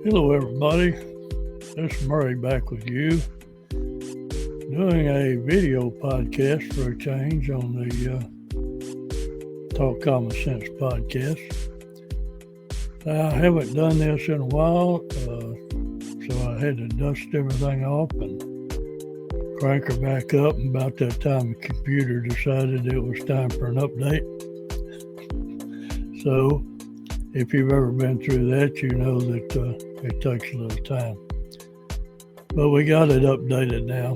Hello, everybody. This is Murray back with you, doing a video podcast for a change on the Talk Common Sense podcast. I haven't done this in a while, so I had to dust everything off and crank her back up. And about that time, the computer decided it was time for an update. So, if you've ever been through that, you know that it takes a little time. But we got it updated now.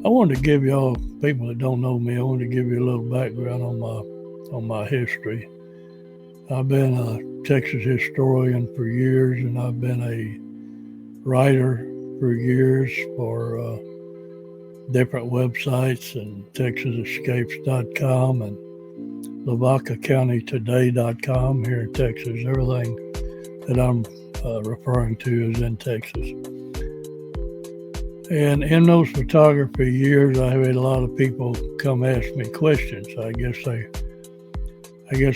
I wanted to give y'all, people that don't know me, I wanted to give you a little background on my history. I've been a Texas historian for years, and I've been a writer for years for different websites, and TexasEscapes.com and LavacaCountyToday.com here in Texas. Everything that I'm referring to is in Texas. And in those photography years, I had a lot of people come ask me questions. I guess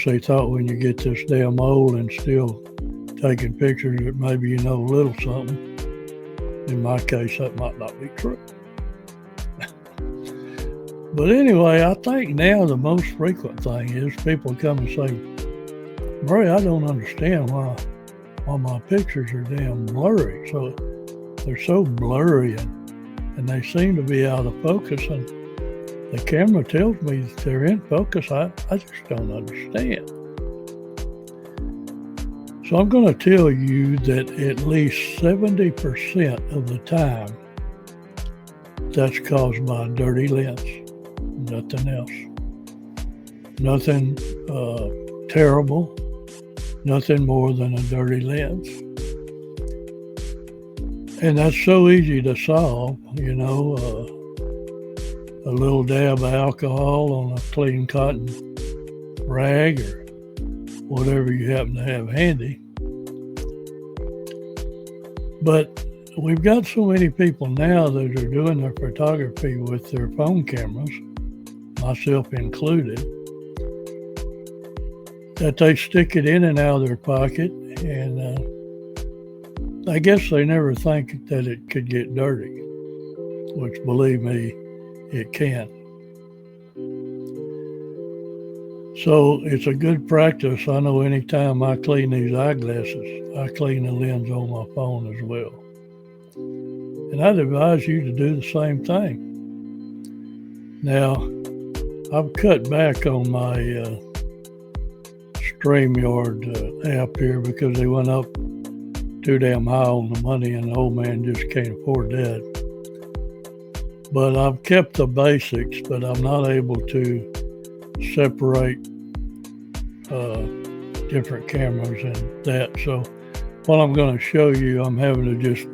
they thought when you get this damn old and still taking pictures that maybe you know a little something. In my case, that might not be true. But anyway, I think now the most frequent thing is people come and say, Murray, I don't understand why my pictures are damn blurry. So they're so blurry and they seem to be out of focus, and the camera tells me that they're in focus. I just don't understand. So I'm going to tell you that at least 70% of the time that's caused by a dirty lens. Nothing else. Nothing terrible. Nothing more than a dirty lens. And that's so easy to solve, you know. A little dab of alcohol on a clean cotton rag or whatever you happen to have handy. But we've got so many people now that are doing their photography with their phone cameras, myself included, that they stick it in and out of their pocket, and I guess they never think that it could get dirty, which, believe me, it can. So it's a good practice. I know anytime I clean these eyeglasses, I clean the lens on my phone as well. And I'd advise you to do the same thing. Now, I've cut back on my StreamYard app here because they went up too damn high on the money, and the old man just can't afford that. But I've kept the basics, but I'm not able to separate different cameras and that. So what I'm going to show you, I'm having to just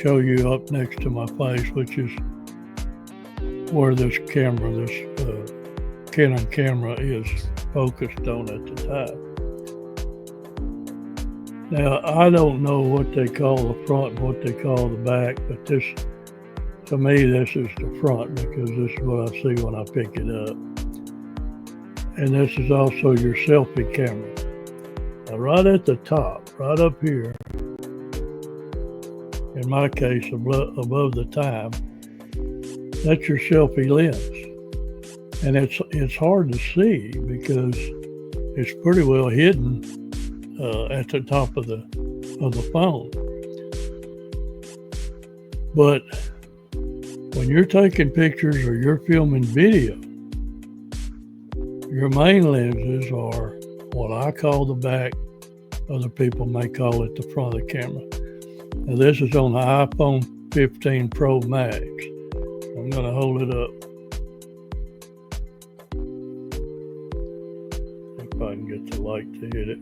show you up next to my face, which is where this camera, this Canon camera is focused on at the time. Now, I don't know what they call the front and what they call the back, but this, to me, this is the front because this is what I see when I pick it up. And this is also your selfie camera. Now, right at the top, right up here, in my case, above the time, that's your selfie lens. And it's hard to see because it's pretty well hidden at the top of the phone. But when you're taking pictures or you're filming video, your main lenses are what I call the back. Other people may call it the front of the camera. Now this is on the iPhone 15 Pro Max. I'm going to hold it up. If I can get the light to hit it.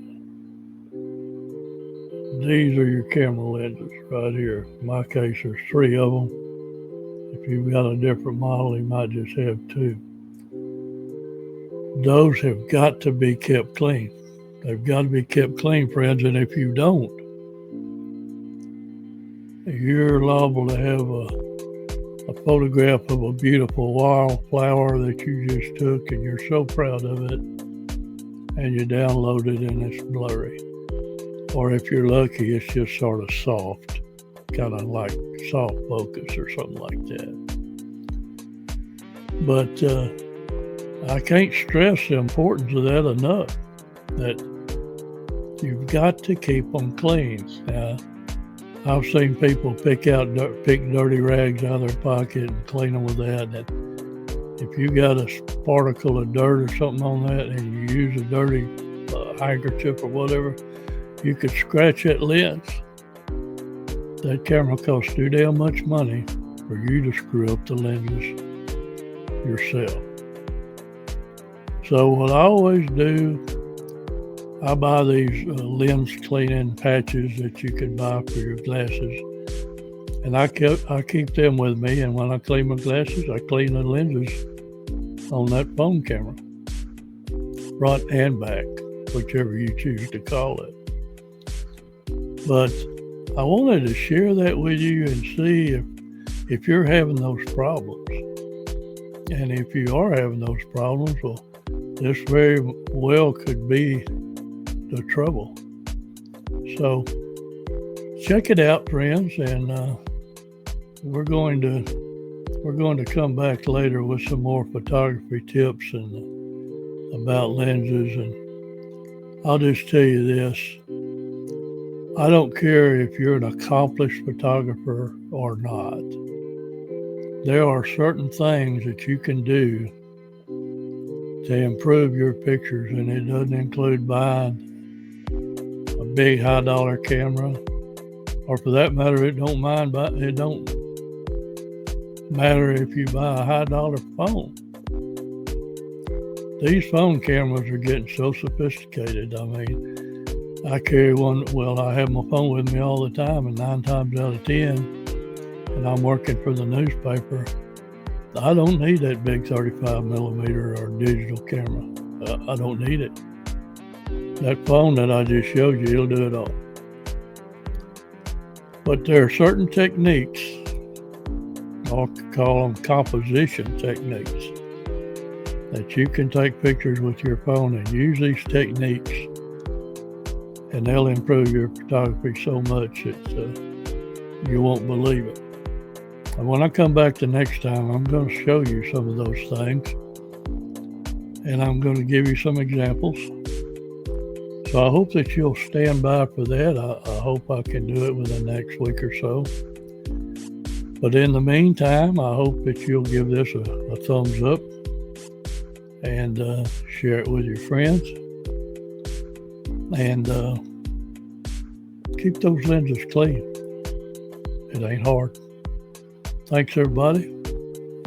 These are your camera lenses right here. In my case, there's 3 of them. If you've got a different model, you might just have 2. Those have got to be kept clean. They've got to be kept clean, friends, and if you don't, you're liable to have a photograph of a beautiful wildflower that you just took and you're so proud of it, and you download it and it's blurry. or if you're lucky, it's just sort of soft, kind of like soft focus or something like that. But I can't stress the importance of that enough, that you've got to keep them clean. I've seen people pick dirty rags out of their pocket and clean them with that. That if you got a particle of dirt or something on that and you use a dirty handkerchief or whatever, you could scratch that lens. That camera costs too damn much money for you to screw up the lenses yourself. So what I always do, I buy these lens cleaning patches that you can buy for your glasses, and I keep them with me. And when I clean my glasses, I clean the lenses on that phone camera, front and back, whichever you choose to call it. But I wanted to share that with you and see if you're having those problems. And if you are having those problems, well, this very well could be the trouble. So check it out, friends, and we're going to come back later with some more photography tips and about lenses. And I'll just tell you this: I don't care if you're an accomplished photographer or not. There are certain things that you can do to improve your pictures, and it doesn't include buying a big high-dollar camera, or for that matter, it don't matter if you buy a high-dollar phone. These phone cameras are getting so sophisticated. I mean, I carry one. Well, I have my phone with me all the time, and 9 times out of 10, and I'm working for the newspaper, I don't need that big 35 millimeter or digital camera. I don't need it. That phone that I just showed you, it'll do it all. But there are certain techniques, I'll call them composition techniques, that you can take pictures with your phone and use these techniques, and they'll improve your photography so much that you won't believe it. And when I come back the next time, I'm going to show you some of those things, and I'm going to give you some examples. So I hope that you'll stand by for that. I hope I can do it within the next week or so. But in the meantime, I hope that you'll give this a thumbs up and share it with your friends. And keep those lenses clean. It ain't hard. Thanks, everybody,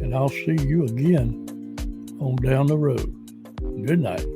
and I'll see you again on down the road. Good night.